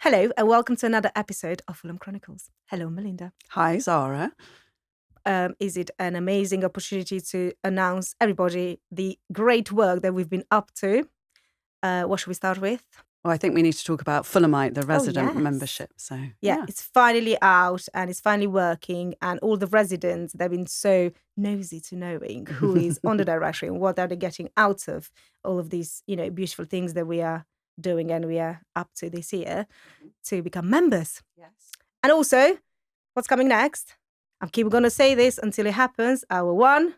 Hello and welcome to another episode of Fulham Chronicles. Hello, Melinda. Hi, Zara. Is it an amazing opportunity to announce everybody the great work that we've been up to? What should we start with? Well, I think we need to talk about Fulhamite, the resident yes. membership. So, Yeah, it's finally out and it's finally working, and all the residents, they've been so nosy to knowing who is on the directory and what are they getting out of all of these, beautiful things that we are doing and we are up to this year to become members. Yes. And also, what's coming next? I keep going to say this until it happens. Our 1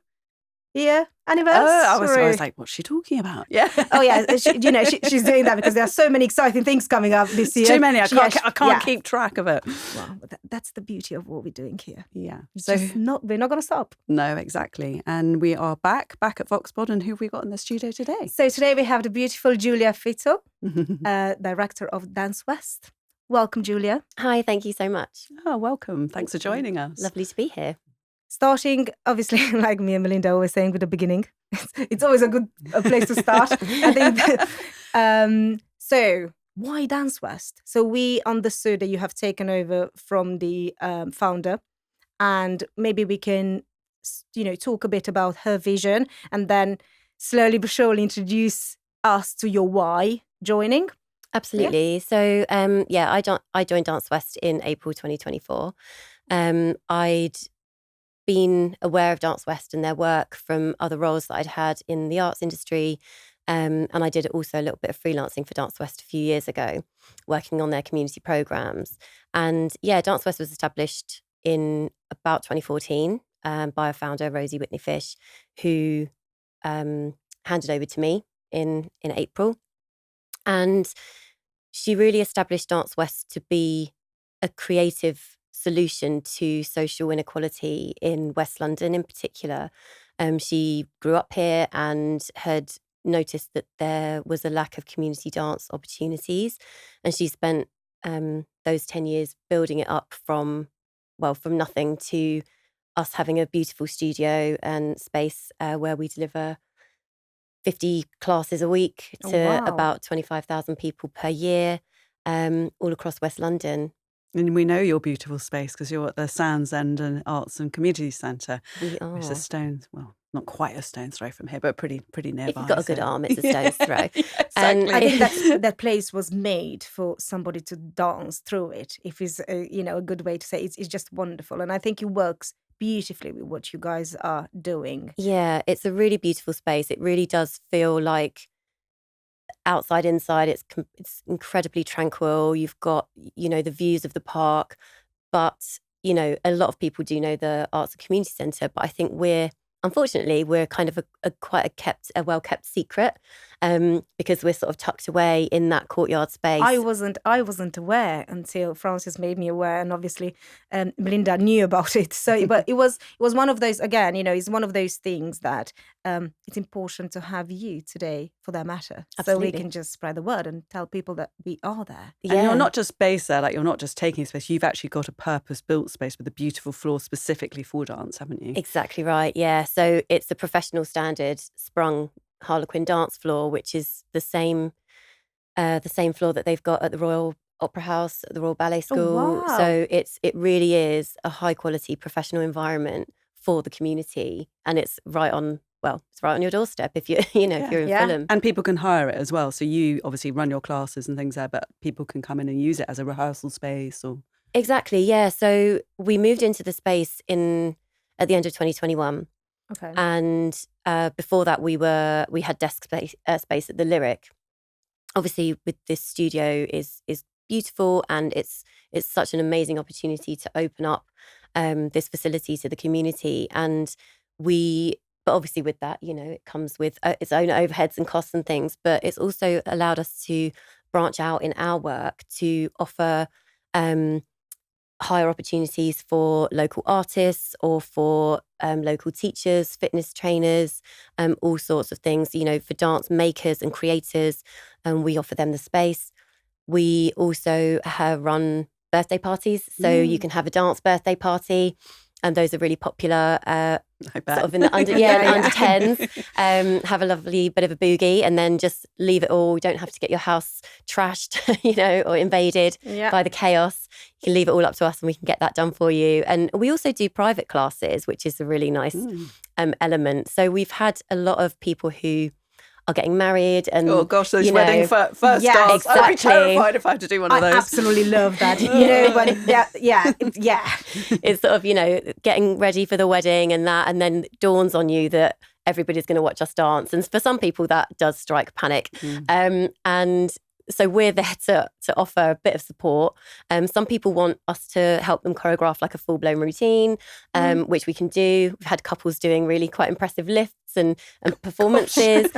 year anniversary. I was like, what's she talking about? Yeah. Oh, yeah. She's doing that because there are so many exciting things coming up this year. Too many. I can't keep track of it. Well, that's the beauty of what we're doing here. Yeah. We're not going to stop. No, exactly. And we are back at Voxpod. And who have we got in the studio today? So today we have the beautiful Julia Fitzelle, director of DanceWest. Welcome, Julia. Hi, thank you so much. Oh, welcome. Thanks for joining us. Lovely to be here. Starting, obviously, like me and Melinda always saying with the beginning, it's always a good place to start. I think. So why DanceWest? So we understood that you have taken over from the founder, and maybe we can, talk a bit about her vision, and then slowly but surely introduce us to your why joining. Absolutely. Yeah. So, I joined DanceWest in April 2024. I'd been aware of DanceWest and their work from other roles that I'd had in the arts industry. And I did also a little bit of freelancing for DanceWest a few years ago, working on their community programs. And DanceWest was established in about 2014 by a founder, Rosie Whitney-Fish, who handed over to me in April. And she really established DanceWest to be a creative solution to social inequality in West London in particular. She grew up here and had noticed that there was a lack of community dance opportunities. And she spent those 10 years building it up from nothing to us having a beautiful studio and space where we deliver 50 classes a week to about 25,000 people per year, all across West London. And we know your beautiful space because you're at the Sands End and Arts and Community Centre. We are. Which is a stone's, well, not quite a stone's throw from here, but pretty nearby. If you've got a good arm, it's a stone's throw. Exactly. And I think that place was made for somebody to dance through it. If it's a good way to say it. It's just wonderful. And I think it works beautifully with what you guys are doing. Yeah, it's a really beautiful space. It really does feel like outside, inside, it's incredibly tranquil. You've got, the views of the park, but, a lot of people do know the Arts and Community Centre, but I think unfortunately, we're kind of a well-kept secret because we're sort of tucked away in that courtyard space. I wasn't aware until Francis made me aware, and obviously Melinda knew about it. So, but it was one of those, again, it's one of those things that it's important to have you today for that matter. Absolutely. So we can just spread the word and tell people that we are there. Yeah. And you're not just based there, like you're not just taking space, you've actually got a purpose-built space with a beautiful floor specifically for dance, haven't you? Exactly right, yeah. So it's a professional standard sprung Harlequin dance floor, which is the same floor that they've got at the Royal Opera House, at the Royal Ballet School. Oh, wow. So it really is a high quality professional environment for the community, and it's right on your doorstep if you're if you're in Fulham. And people can hire it as well. So you obviously run your classes and things there, but people can come in and use it as a rehearsal space or. Exactly, yeah. So we moved into the space at the end of 2021. Okay. And before that, we had desk space at the Lyric. Obviously, with this studio is beautiful, and it's such an amazing opportunity to open up this facility to the community. But obviously, with that, it comes with its own overheads and costs and things. But it's also allowed us to branch out in our work to offer higher opportunities for local artists or for local teachers, fitness trainers, all sorts of things, for dance makers and creators. We offer them the space. We also run birthday parties. So you can have a dance birthday party and those are really popular. I bet. Sort of in the under 10s, have a lovely bit of a boogie, and then just leave it all. You don't have to get your house trashed, or invaded by the chaos. You can leave it all up to us, and we can get that done for you. And we also do private classes, which is a really nice element. So we've had a lot of people who are getting married, and oh gosh, those wedding first dance. Exactly. I'd be terrified if I had to do one of those. I absolutely love that. It's sort of getting ready for the wedding and that, and then it dawns on you that everybody's going to watch us dance, and for some people that does strike panic. And so we're there to offer a bit of support. Some people want us to help them choreograph like a full-blown routine, which we can do. We've had couples doing really quite impressive lifts and performances.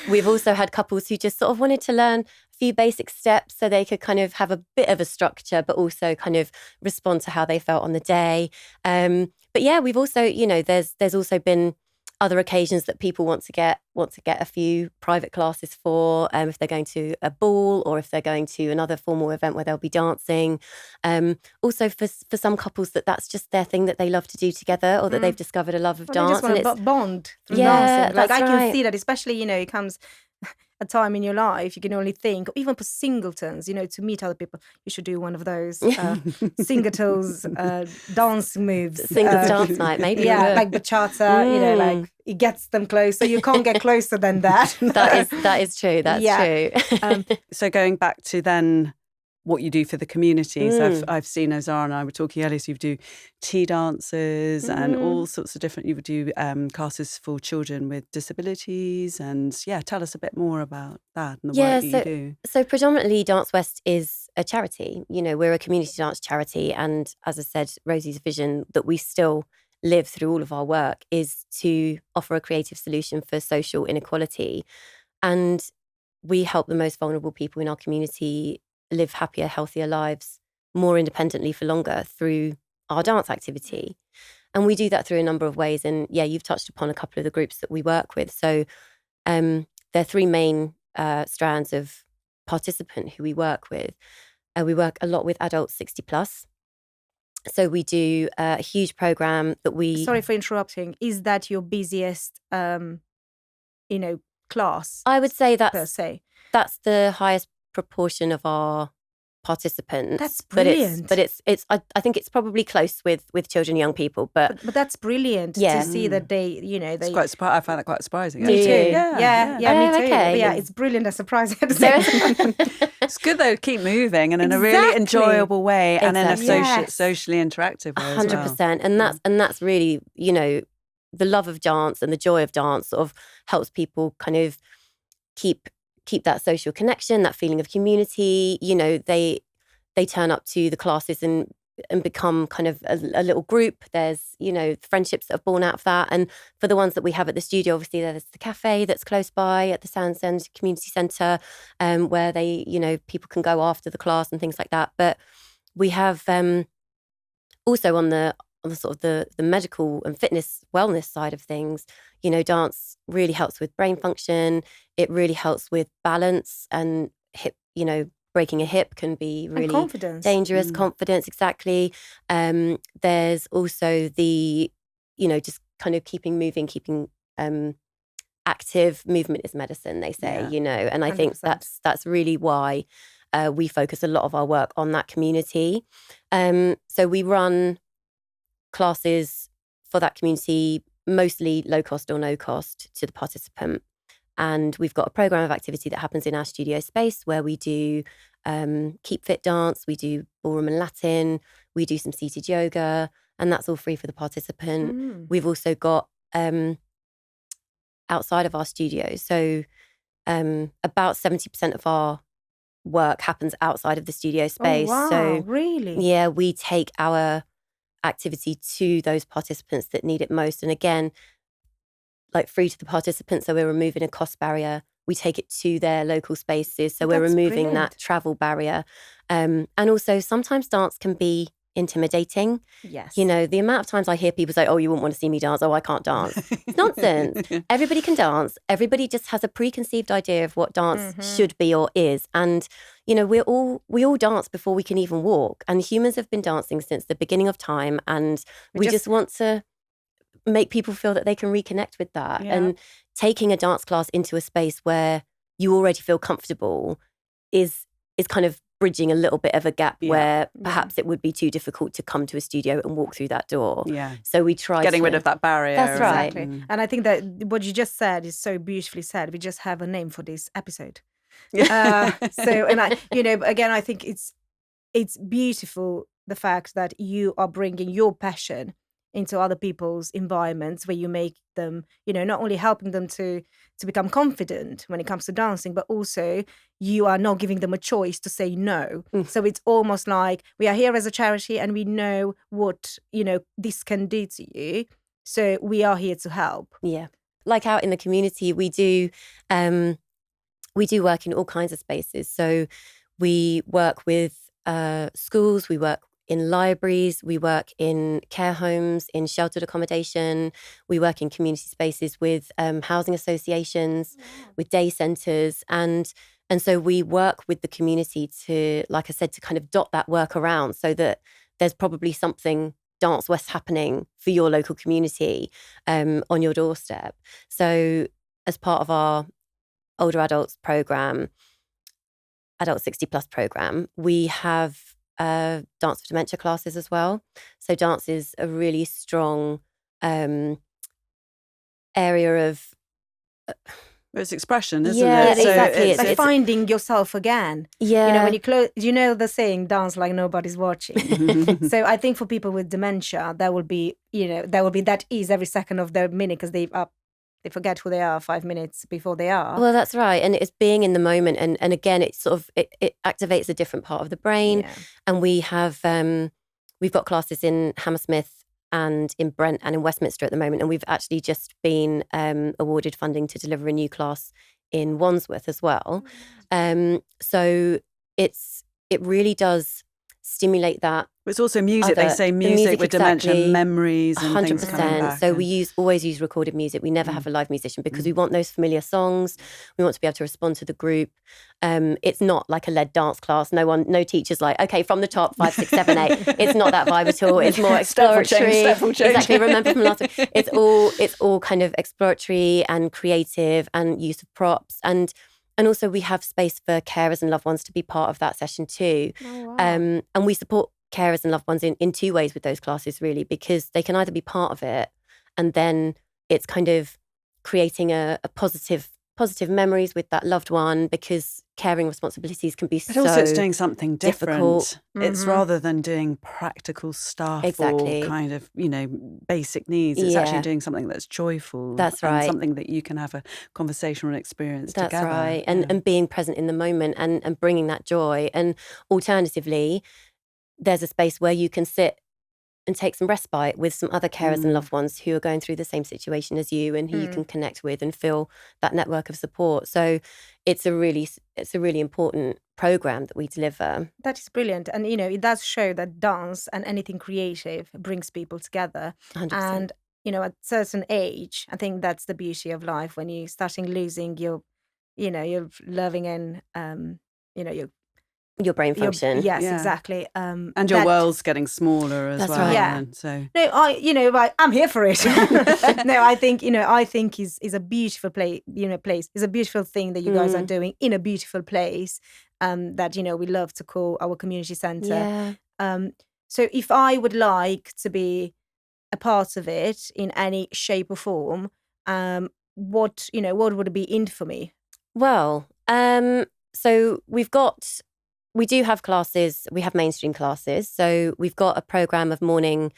We've also had couples who just sort of wanted to learn a few basic steps so they could kind of have a bit of a structure, but also kind of respond to how they felt on the day. But yeah, we've also, there's also been other occasions that people want to get a few private classes for, if they're going to a ball or if they're going to another formal event where they'll be dancing. Also for some couples that's just their thing that they love to do together, or that they've discovered a love of dance. They just want to bond through dancing. Like I can right. see that, especially, it comes a time in your life you can only think, even for singletons, to meet other people, you should do one of those singletons dance moves. Singles dance night, maybe. Yeah, like bachata, like it gets them close. So you can't get closer than that. That is true. That's true. So going back to then what you do for the community. So I've seen, as Zara and I were talking earlier, so you do tea dances and all sorts of different, you would do classes for children with disabilities, and tell us a bit more about that and the work that you do. So predominantly DanceWest is a charity. We're a community dance charity, and as I said, Rosie's vision that we still live through all of our work is to offer a creative solution for social inequality. And we help the most vulnerable people in our community live happier, healthier lives more independently for longer through our dance activity. And we do that through a number of ways. And you've touched upon a couple of the groups that we work with. So there are three main strands of participant who we work with. We work a lot with adults 60 plus. So we do a huge program that we... Sorry for interrupting. Is that your busiest, class? I would say per se. That's the highest proportion of our participants. That's brilliant. But it's I think it's probably close with children and young people. But that's brilliant to see that they. It's quite I find that quite surprising. Me too. Yeah, me too. Okay. Yeah, it's brilliant and surprising at the same time. It's good though to keep moving and in a really enjoyable way, and in a socially interactive way. 100%. And that's really, the love of dance and the joy of dance sort of helps people kind of keep that social connection, that feeling of community. They turn up to the classes and become kind of a little group. There's, friendships that are born out of that. And for the ones that we have at the studio, obviously there's the cafe that's close by at the Sands End Community Centre, where they, people can go after the class and things like that. But we have also on the sort of the medical and fitness wellness side of things, dance really helps with brain function. It really helps with balance and hip, breaking a hip can be really dangerous. Confidence, exactly. There's also the, just kind of keeping moving, keeping active. Movement is medicine, they say, and I 100%. Think that's really why we focus a lot of our work on that community. So we run classes for that community, mostly low cost or no cost to the participant. And we've got a program of activity that happens in our studio space where we do keep fit dance, we do ballroom and Latin, we do some seated yoga, and that's all free for the participant. We've also got outside of our studio, so about 70% of our work happens outside of the studio space. Oh, wow, so really? Yeah, we take our activity to those participants that need it most. And again, like free to the participants, so we're removing a cost barrier. We take it to their local spaces, so we're removing that travel barrier. And also sometimes dance can be intimidating. Yes. You know, the amount of times I hear people say, oh, you wouldn't want to see me dance. Oh, I can't dance. It's nonsense. Everybody can dance. Everybody just has a preconceived idea of what dance should be or is. And, you know, we all dance before we can even walk. And humans have been dancing since the beginning of time. And we just want to make people feel that they can reconnect with that. Yeah. And taking a dance class into a space where you already feel comfortable is kind of bridging a little bit of a gap where perhaps it would be too difficult to come to a studio and walk through that door. Yeah. So we try getting rid of that barrier. That's right. Exactly. And I think that what you just said is so beautifully said. We just have a name for this episode. And I, you know, again, I think it's beautiful, the fact that you are bringing your passion into other people's environments, where you make them, you know, not only helping them to become confident when it comes to dancing, but also you are not giving them a choice to say no. So it's almost like we are here as a charity and we know what, you know, this can do to you. So we are here to help. Yeah. Like out in the community, we do work in all kinds of spaces. So we work with schools, we work in libraries, we work in care homes, in sheltered accommodation, we work in community spaces with housing associations, with day centres, and so we work with the community to, like I said, to kind of dot that work around so that there's probably something DanceWest happening for your local community on your doorstep. So as part of our older adults programme, Adult 60 Plus programme, we have dance for dementia classes as well. So dance is a really strong area of it's expression, isn't Yeah, it? So exactly. It's like finding yourself again. Yeah. You know, when you close, you know the saying, dance like nobody's watching. So I think for people with dementia, there will be that ease every second of their minute, because they forget who they are 5 minutes before they are. Well, that's right. And it's being in the moment. And again, it's sort of, it activates a different part of the brain. Yeah. And we have, we've got classes in Hammersmith and in Brent and in Westminster at the moment. And we've actually just been awarded funding to deliver a new class in Wandsworth as well. So it really does stimulate that. It's also music. They say music with dementia, memories and 100%. Things coming back. So we always use recorded music. We never have a live musician because we want those familiar songs. We want to be able to respond to the group. It's not like a led dance class. No teacher's like, okay, from the top, 5, 6, 7, 8. It's not that vibe at all. It's more exploratory. Step will change. Exactly. Remember from last week. It's all kind of exploratory and creative and use of props. And also we have space for carers and loved ones to be part of that session too. Oh, wow. And we support carers and loved ones in two ways with those classes, really, because they can either be part of it and then it's kind of creating a positive memories with that loved one, because caring responsibilities can be but also it's doing something different. Difficult. It's rather than doing practical stuff Exactly. or kind of, basic needs. It's actually doing something that's joyful. That's right. And something that you can have a conversational experience That's together. right. And being present in the moment and bringing that joy. And alternatively, there's a space where you can sit and take some respite with some other carers and loved ones who are going through the same situation as you and who you can connect with and feel that network of support. So it's a really important program that we deliver. That is brilliant. And, it does show that dance and anything creative brings people together. 100%. And, at a certain age, I think that's the beauty of life, when you're starting losing your loving and, your brain function. Yes, Yeah. exactly. And your world's getting smaller as That's well. right. Yeah. And so No, I'm here for it. No, I think is a beautiful place. It's a beautiful thing that you guys are doing in a beautiful place. That we love to call our community centre. Yeah. So if I would like to be a part of it in any shape or form, what would it be in for me? Well, so we do have classes. We have mainstream classes. So we've got a program of morning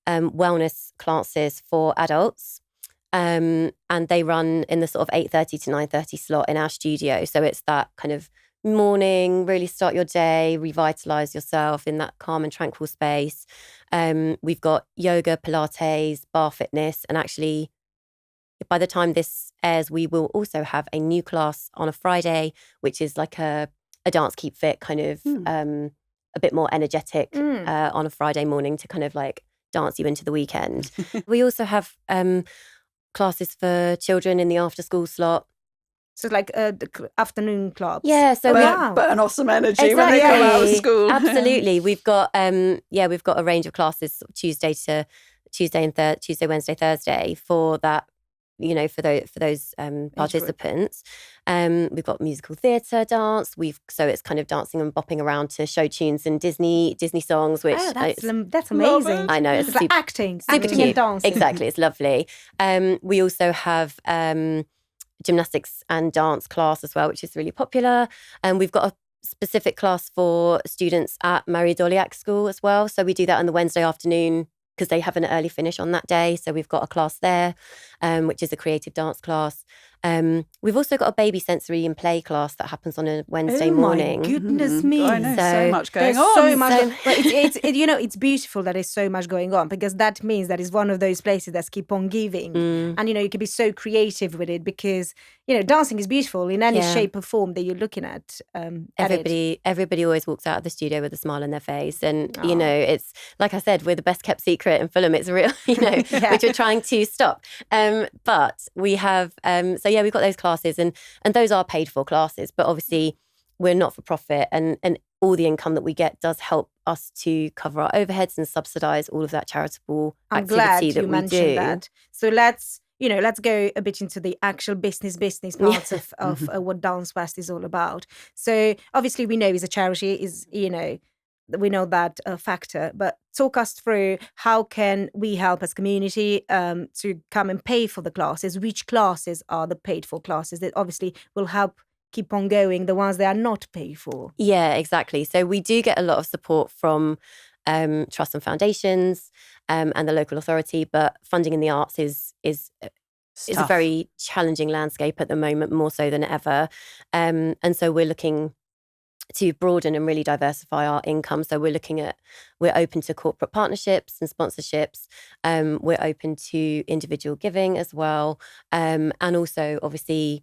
wellness classes for adults. And they run in the sort of 8:30 to 9:30 slot in our studio. So it's that kind of morning, really start your day, revitalize yourself in that calm and tranquil space. We've got yoga, Pilates, bar fitness. And actually, by the time this airs, we will also have a new class on a Friday, which is like a dance keep fit kind of a bit more energetic on a Friday morning to kind of like dance you into the weekend. We also have classes for children in the after school slot. So it's like the afternoon clubs. Yeah, so burn off some energy when they come out of school. Absolutely. We've got a range of classes Tuesday, Wednesday, Thursday for that, for those participants. We've got musical theatre dance. So it's kind of dancing and bopping around to show tunes and Disney songs, which that's amazing. I know, it's like acting super cute. And dancing. Exactly, it's lovely. We also have gymnastics and dance class as well, which is really popular. And we've got a specific class for students at Marie Doliac School as well. So we do that on the Wednesday afternoon because they have an early finish on that day. So we've got a class there, which is a creative dance class. We've also got a baby sensory and play class that happens on a Wednesday morning. My goodness me! I know, so much going on. So much. But it's beautiful that there's so much going on, because that means that it's one of those places that keep on giving, and you can be so creative with it, because dancing is beautiful in any shape or form that you're looking at. Everybody always walks out of the studio with a smile on their face, and it's like I said, we're the best kept secret in Fulham. It's real, which we're trying to stop. But we have we've got those classes, and those are paid for classes, but obviously we're not for profit, and all the income that we get does help us to cover our overheads and subsidise all of that charitable activity that we do. That. So let's go a bit into the actual business parts of what DanceWest is all about. So obviously we know it's a charity, we know that factor, but talk us through how can we help as community to come and pay for the classes? Which classes are the paid for classes that obviously will help keep on going, the ones that are not paid for? Yeah, exactly. So we do get a lot of support from trusts and foundations and the local authority, but funding in the arts is a very challenging landscape at the moment, more so than ever. And so we're looking to broaden and really diversify our income. So we're open to corporate partnerships and sponsorships. We're open to individual giving as well. And also, obviously,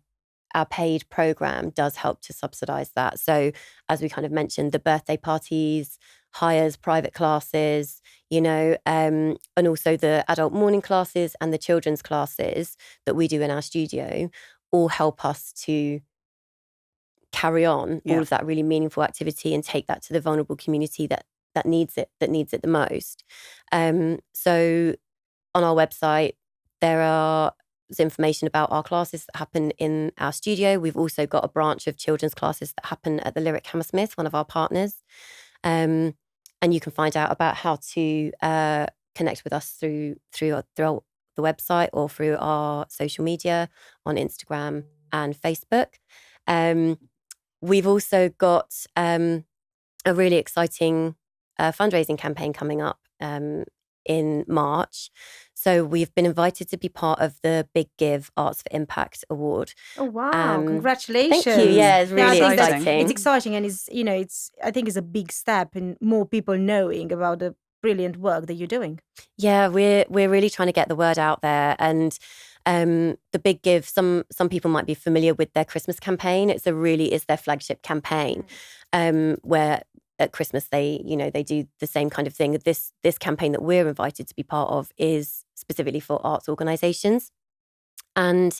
our paid program does help to subsidise that. So as we kind of mentioned, the birthday parties, hires, private classes, and also the adult morning classes and the children's classes that we do in our studio all help us to carry on all of that really meaningful activity and take that to the vulnerable community that needs it the most. So on our website, there's information about our classes that happen in our studio. We've also got a branch of children's classes that happen at the Lyric Hammersmith, one of our partners. And you can find out about how to connect with us through the website or through our social media on Instagram and Facebook. We've also got a really exciting fundraising campaign coming up in March. So we've been invited to be part of the Big Give Arts for Impact Award. Oh wow! Congratulations! Thank you. Yeah, it's really exciting. It's exciting, and I think it's a big step in more people knowing about the brilliant work that you're doing. Yeah, we're really trying to get the word out there, and the Big Give. Some people might be familiar with their Christmas campaign. It's their flagship campaign, where at Christmas they do the same kind of thing. This campaign that we're invited to be part of is specifically for arts organisations, and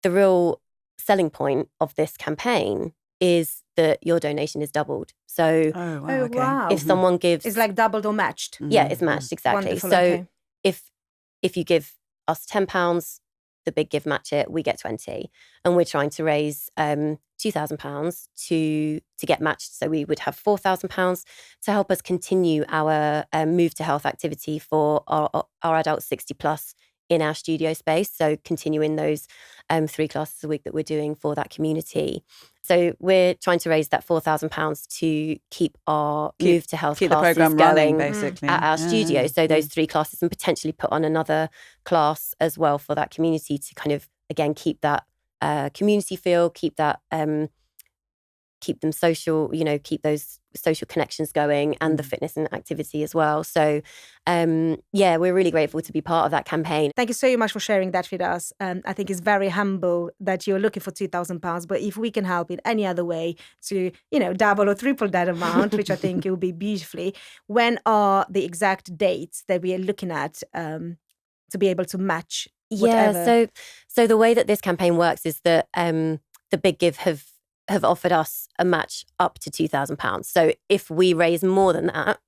the real selling point of this campaign is that your donation is doubled. So wow. If someone gives, it's like doubled or matched. Yeah, it's matched, exactly. Wonderful, so okay. if you give us £10, the Big Give match it, we get 20, and we're trying to raise £2,000 to get matched. So we would have £4,000 to help us continue our move to health activity for our adults 60 plus in our studio space. So continuing those 3 classes a week that we're doing for that community. So we're trying to raise that £4,000 to keep our move to health keep classes the program going running, basically, at our studio. So those 3 classes, and potentially put on another class as well for that community to kind of, again, keep that community feel, keep that keep them social, keep those social connections going, and the fitness and activity as well. So we're really grateful to be part of that campaign. Thank you so much for sharing that with us. I think it's very humble that you're looking for £2,000, but if we can help in any other way to, double or triple that amount, which I think it will be beautifully. When are the exact dates that we are looking at to be able to match whatever? Yeah, so the way that this campaign works is that the Big Give have offered us a match up to £2,000. So if we raise more than that,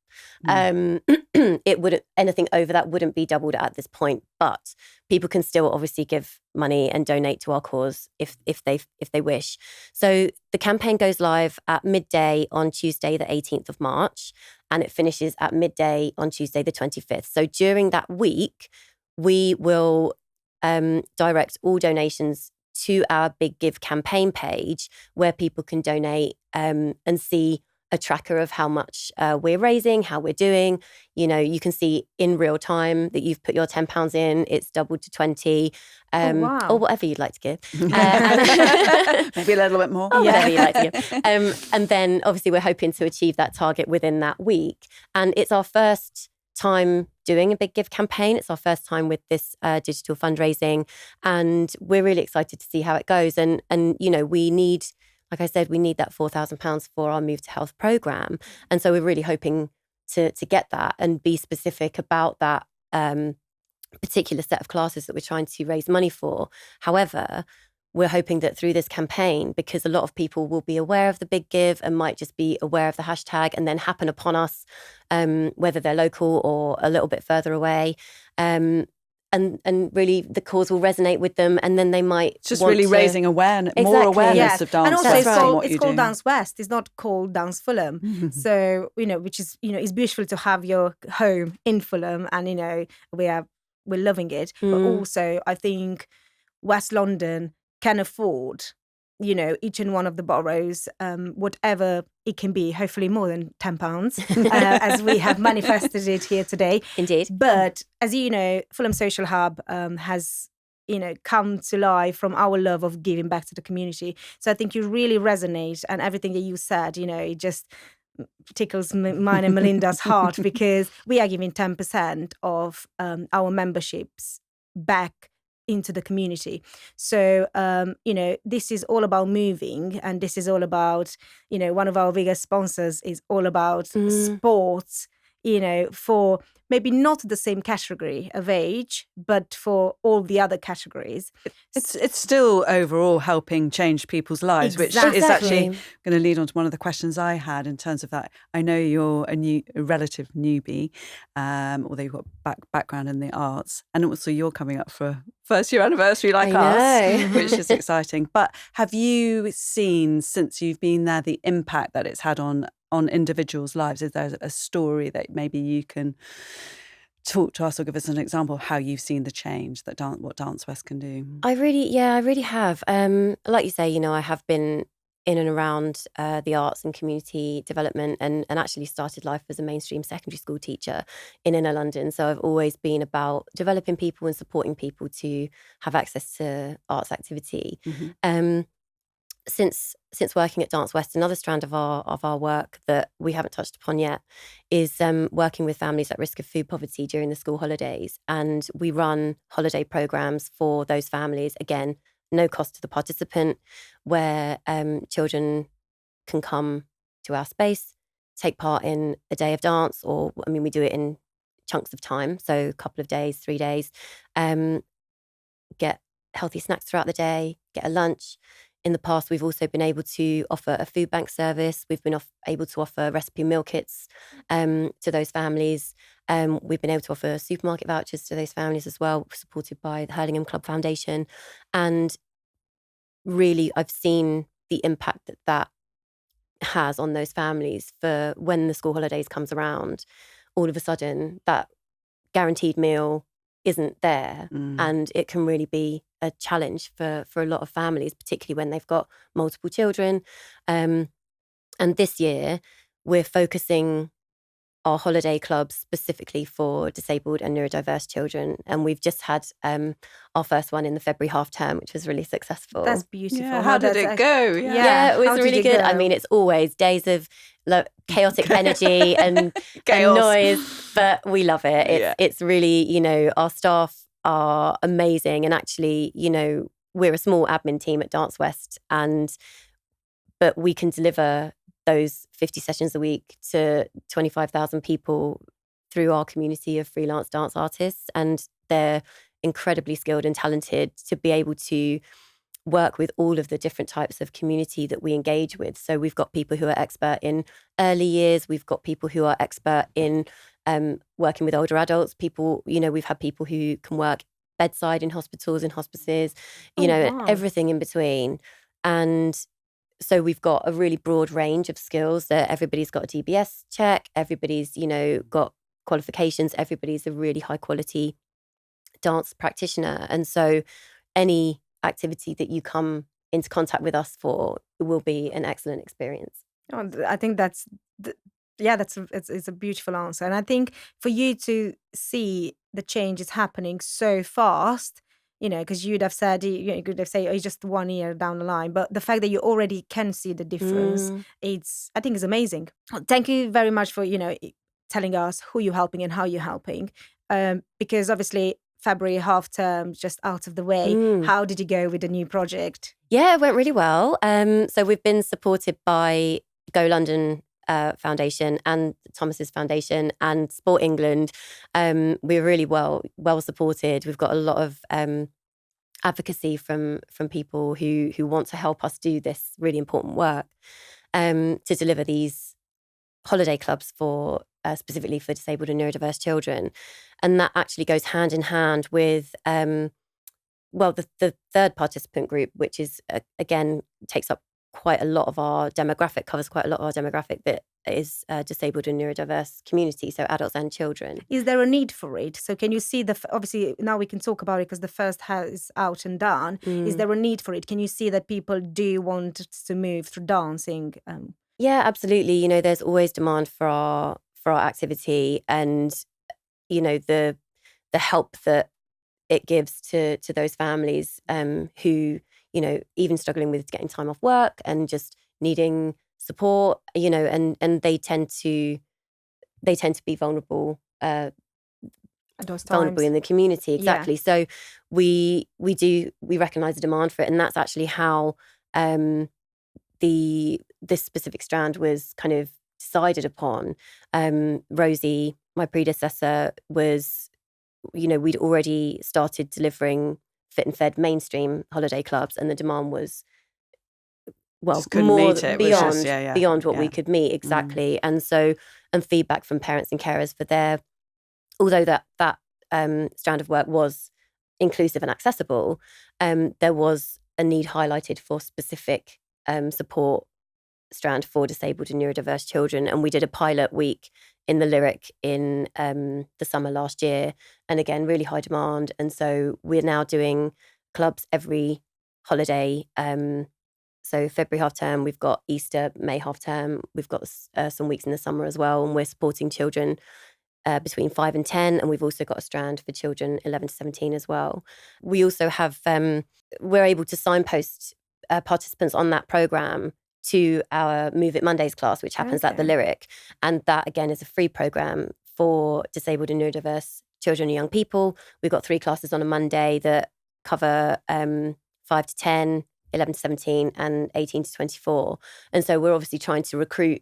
it wouldn't, anything over that wouldn't be doubled at this point. But people can still obviously give money and donate to our cause if they wish. So the campaign goes live at midday on Tuesday, the 18th of March, and it finishes at midday on Tuesday, the 25th. So during that week, we will direct all donations to our Big Give campaign page, where people can donate and see a tracker of how much we're raising, how we're doing. You can see in real time that you've put your £10 in, it's doubled to 20, wow. or whatever you'd like to give. Maybe a little bit more. Whatever you'd like to give. And then obviously we're hoping to achieve that target within that week. And it's our first time doing a Big Give campaign. It's our first time with this digital fundraising, and we're really excited to see how it goes. And we need, like I said, we need that £4,000 for our Move to Health programme, and so we're really hoping to get that and be specific about that particular set of classes that we're trying to raise money for. However, we're hoping that through this campaign, because a lot of people will be aware of the Big Give and might just be aware of the hashtag and then happen upon us, whether they're local or a little bit further away, and really the cause will resonate with them, and then they might just really raising awareness, more awareness of Dance and also West. it's called DanceWest. It's not called Dance Fulham. So which is it's beautiful to have your home in Fulham, and we're loving it. But also, I think West London can afford, each and one of the boroughs, whatever it can be, hopefully more than £10, as we have manifested it here today. Indeed. But as you know, Fulham Social Hub has, come to life from our love of giving back to the community. So I think you really resonate, and everything that you said, it just tickles mine and Melinda's heart, because we are giving 10% of our memberships back into the community. So, this is all about moving, and this is all about, one of our biggest sponsors is all about sports, for maybe not the same category of age, but for all the other categories. It's still overall helping change people's lives, which is actually going to lead on to one of the questions I had in terms of that. I know you're a relative newbie, although you've got background in the arts, and also you're coming up for a first-year anniversary like us, which is exciting. But have you seen, since you've been there, the impact that it's had on individuals' lives? Is there a story that maybe you can talk to us or give us an example of how you've seen the change that what DanceWest can do? I really have. Like you say, I have been in and around the arts and community development, and actually started life as a mainstream secondary school teacher in inner London. So I've always been about developing people and supporting people to have access to arts activity. Since working at DanceWest, another strand of our work that we haven't touched upon yet is working with families at risk of food poverty during the school holidays. And we run holiday programs for those families, again, no cost to the participant, where children can come to our space, take part in a day of dance, or we do it in chunks of time, so a couple of days, 3 days, get healthy snacks throughout the day, get a lunch. In the past, we've also been able to offer a food bank service. We've been able to offer recipe meal kits to those families. We've been able to offer supermarket vouchers to those families as well, supported by the Hurlingham Club Foundation. And really, I've seen the impact that has on those families, for when the school holidays comes around, all of a sudden that guaranteed meal isn't there, and it can really be a challenge for a lot of families, particularly when they've got multiple children. And this year we're focusing our holiday clubs specifically for disabled and neurodiverse children. And we've just had our first one in the February half term, which was really successful. That's beautiful. Yeah, how did it go? Yeah, it was really good. I mean, it's always days of chaotic energy and noise, but we love it. It's really, you know, our staff are amazing. And actually, you know, we're a small admin team at DanceWest, but we can deliver those 50 sessions a week to 25,000 people through our community of freelance dance artists. And they're incredibly skilled and talented to be able to work with all of the different types of community that we engage with. So we've got people who are expert in early years. We've got people who are expert in working with older adults. People, you know, we've had people who can work bedside in hospitals and hospices, you know, everything in between. And so we've got a really broad range of skills that everybody's got a DBS check, everybody's, you know, got qualifications, everybody's a really high quality dance practitioner. And so any activity that you come into contact with us for will be an excellent experience. I think it's a beautiful answer. And I think for you to see the changes happening so fast, you know, because you'd have said, you could have said, oh, it's just 1 year down the line. But the fact that you already can see the difference, I think is amazing. Thank you very much for, you know, telling us who you're helping and how you're helping. Because obviously February half term just out of the way. How did you go with the new project? Yeah, it went really well. So we've been supported by Go London Foundation and Thomas's Foundation and Sport England. We're really well supported. We've got a lot of advocacy from people who want to help us do this really important work to deliver these holiday clubs for specifically for disabled and neurodiverse children. And that actually goes hand in hand with the third participant group, which is again takes up quite a lot of our demographic, covers quite a lot of our demographic that is disabled and neurodiverse community, so adults and children. Is there a need for it? So can you see obviously now we can talk about it because the first is out and done. Is there a need for it? Can you see that people do want to move through dancing? Yeah, absolutely. You know, there's always demand for our activity, and you know the help that it gives to those families who, you know, even struggling with getting time off work and just needing support, you know, and they tend to be vulnerable at those times. Vulnerable in the community, exactly. Yeah. So we recognise the demand for it, and that's actually how this specific strand was kind of decided upon. Rosie, my predecessor, was, you know, we'd already started delivering fit and fed mainstream holiday clubs, and the demand was more beyond what we could meet, exactly. And so, and feedback from parents and carers for their, although that strand of work was inclusive and accessible, there was a need highlighted for specific support strand for disabled and neurodiverse children. And we did a pilot week in the Lyric in the summer last year, and again, really high demand. And so we're now doing clubs every holiday. So February half term, we've got Easter, May half term, we've got some weeks in the summer as well, and we're supporting children between 5 and 10, and we've also got a strand for children 11 to 17 as well. We also have, we're able to signpost participants on that programme to our Move It Mondays class, which happens at the Lyric. And that, again, is a free programme for disabled and neurodiverse children and young people. We've got 3 classes on a Monday that cover 5 to 10, 11 to 17, and 18 to 24. And so we're obviously trying to recruit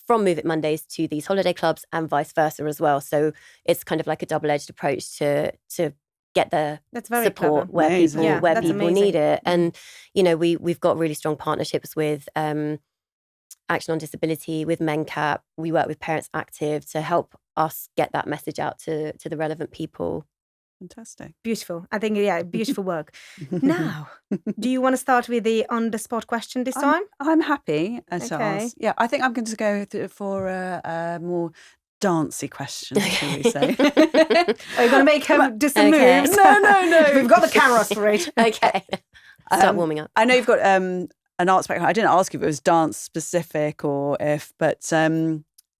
from Move It Mondays to these holiday clubs and vice versa as well. So it's kind of like a double-edged approach to get the support where people need it. And, you know, we've got really strong partnerships with Action on Disability, with MenCap. We work with Parents Active to help us get that message out to the relevant people. Fantastic. Beautiful. I think, beautiful work. Now, do you want to start with the on-the-spot question this time? I'm happy to ask. Yeah, I think I'm going to go for a more dancey question, shall we say. Are you going to make him do some moves? No. We've got the cameras for it. Okay. Start warming up. I know you've got an arts background. I didn't ask if it was dance specific or but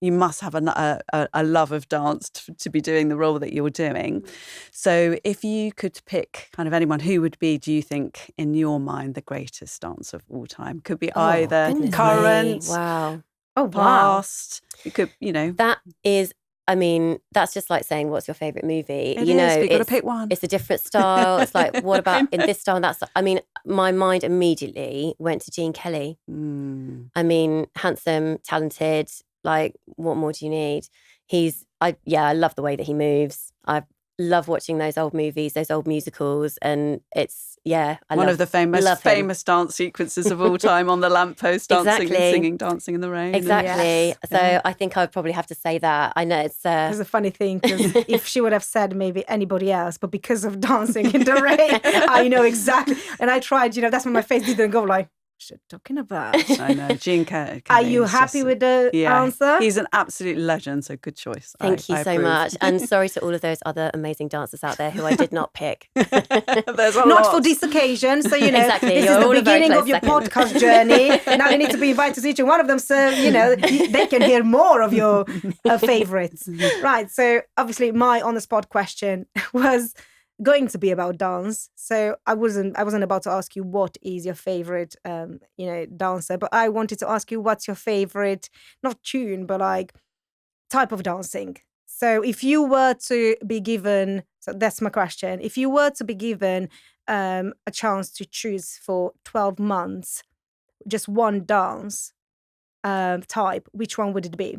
you must have a love of dance to be doing the role that you're doing. So if you could pick kind of anyone, who would be, do you think, in your mind, the greatest dancer of all time? Could be either goodness current, me. Wow. past. It could, That is, I mean, that's just like saying, what's your favourite movie? It is, but you've got to pick one. It's a different style. It's like, what about in this style and that style? I mean, my mind immediately went to Gene Kelly. I mean, handsome, talented, like, what more do you need? I love the way that he moves. I love watching those old movies, those old musicals, and it's, one of the famous dance sequences of all time on the lamppost, dancing and singing, Dancing in the Rain. Exactly. So I think I would probably have to say that. I know it's a funny thing, because if she would have said maybe anybody else, but because of Dancing in the Rain, I know exactly. And I tried, that's when my face didn't go like, what you're talking about. I know. Gene Kelly. Are you happy with the answer? He's an absolute legend, so good choice. Thank you so much. And sorry to all of those other amazing dancers out there who I did not pick. There's a Not lot. for this occasion, so Exactly. this You're is the all a very beginning of close your second. podcast journey. Now you need to be invited to each one of them, so they can hear more of your favorites. Right. So obviously, my on the spot question was going to be about dance. So I wasn't about to ask you what is your favorite dancer, but I wanted to ask you what's your favorite, not tune, but like type of dancing. So if you were to be given, so that's my question, if you were to be given a chance to choose for 12 months just one dance type, which one would it be?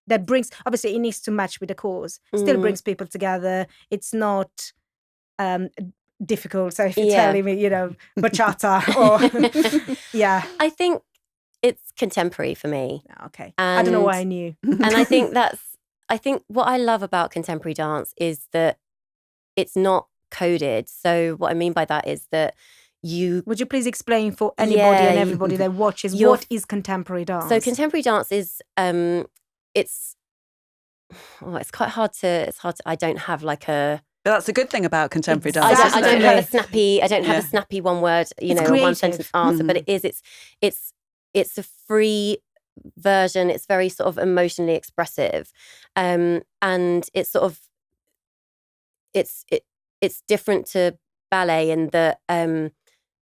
That brings, obviously it needs to match with the cause, still brings people together. It's not difficult. So if you're telling me, bachata or I think it's contemporary for me. Okay. And I don't know why I knew. And I think what I love about contemporary dance is that it's not coded. So what I mean by that is that would you please explain for anybody and everybody that watches what is contemporary dance? So contemporary dance is it's quite hard to I don't have like a. But that's the good thing about contemporary dance. I don't have a snappy one word, a one sentence answer. But it's a free version. It's very sort of emotionally expressive, and it's sort of it's different to ballet in that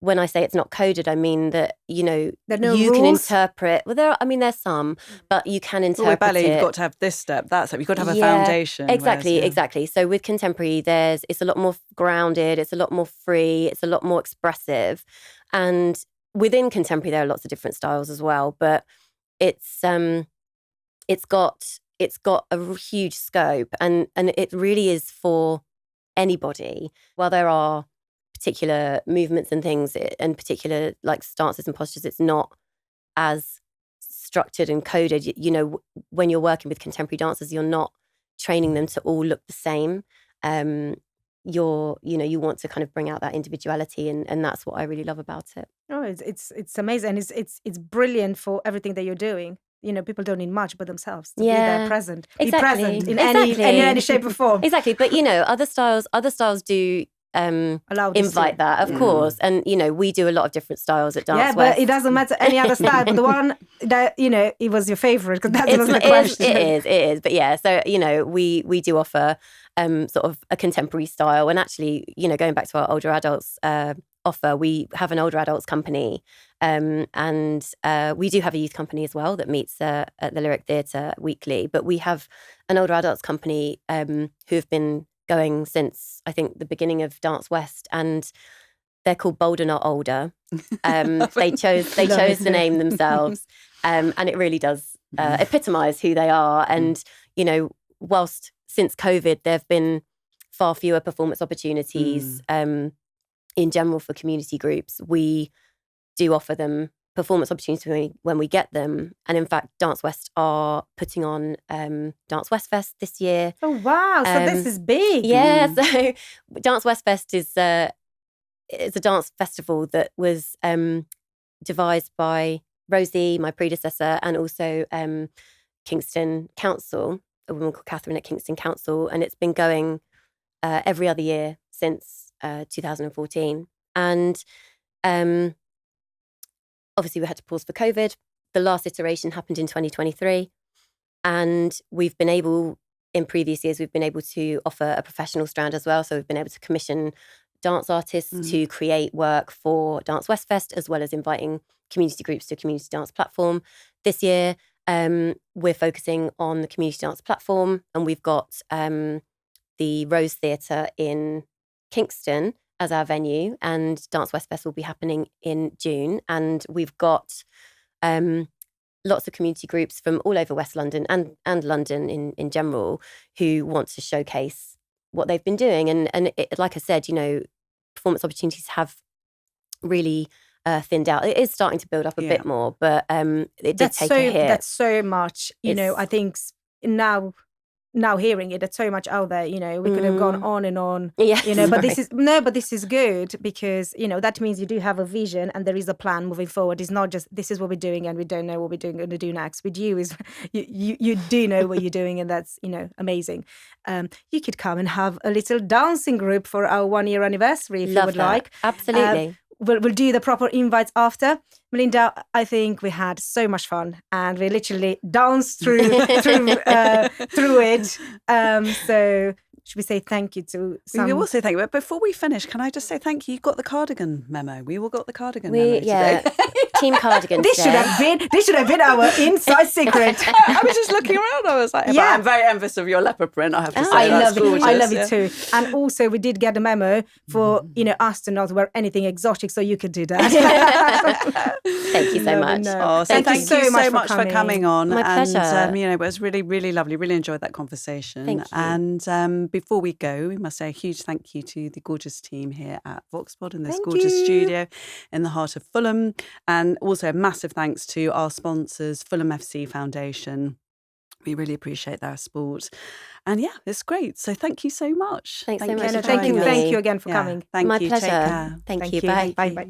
when I say it's not coded, I mean that you can interpret. Well, there's some, but you can interpret. With ballet, it. You've got to have this step, that step. You've got to have a foundation. Exactly. So with contemporary, it's a lot more grounded. It's a lot more free. It's a lot more expressive, and within contemporary, there are lots of different styles as well. But it's got a huge scope, and it really is for anybody. While there are particular movements and things and particular like stances and postures, it's not as structured and coded. When you're working with contemporary dancers, you're not training them to all look the same. You want to kind of bring out that individuality, and that's what I really love about it. Oh, it's amazing, and it's brilliant for everything that you're doing. People don't need much but themselves to be there present. Exactly. Be present in any shape or form. Exactly. But other styles do invite that, of course. And we do a lot of different styles at DanceWest. Yeah, but it doesn't matter any other style. But the one that it was your favorite, because that was the question. It is. But yeah, so we do offer sort of a contemporary style, and actually going back to our older adults offer, we have an older adults company, and we do have a youth company as well that meets at the Lyric Theatre weekly. But we have an older adults company who have been going since I think the beginning of DanceWest, and they're called Bolder Not Older. They chose the name themselves, and it really does epitomise who they are. And whilst since COVID there have been far fewer performance opportunities in general for community groups, we do offer them performance opportunities when we get them. And in fact, DanceWest are putting on DanceWest Fest this year. Oh wow! So this is big. Yeah. So DanceWest Fest is a dance festival that was devised by Rosie, my predecessor, and also Kingston Council, a woman called Catherine at Kingston Council, and it's been going every other year since 2014. And obviously we had to pause for COVID. The last iteration happened in 2023. And we've been able, in previous years, we've been able to offer a professional strand as well. So we've been able to commission dance artists to create work for DanceWest Fest, as well as inviting community groups to a community dance platform. This year, we're focusing on the community dance platform, and we've got the Rose Theatre in Kingston as our venue, and DanceWest Fest will be happening in June. And we've got lots of community groups from all over West London and London in general who want to showcase what they've been doing. And it, like I said, performance opportunities have really thinned out. It is starting to build up a bit more, but it did take a hit. That's so much, I think now hearing it, it's so much out there, we could have gone on and on, but this is good because, that means you do have a vision and there is a plan moving forward. It's not just, this is what we're doing and we don't know what we're going to do next. With you is, you do know what you're doing, and that's, amazing. You could come and have a little dancing group for our 1-year anniversary if you would like. Absolutely. We'll do the proper invites after. Melinda, I think we had so much fun and we literally danced through it. So should we say thank you to some... We will say thank you. But before we finish, can I just say thank you? You got the cardigan memo. We all got the cardigan memo today. Team cardigan. This should have been our inside secret. I was just looking around. I was like, but I'm very envious of your leopard print, I have to say. I love it too. And also we did get a memo for, us to not wear anything exotic, so you could do that. Thank you so much. Oh, thank you so much for coming on. My pleasure. And, it was really, really lovely. Really enjoyed that conversation. Thank you. And before we go, we must say a huge thank you to the gorgeous team here at VoxPod in this gorgeous studio in the heart of Fulham. And also a massive thanks to our sponsors, Fulham FC Foundation. We really appreciate their support. And it's great. So thank you so much. Thanks so much. Thank you again for coming. Thank My you. pleasure. Take care. Thank you. Bye. Bye.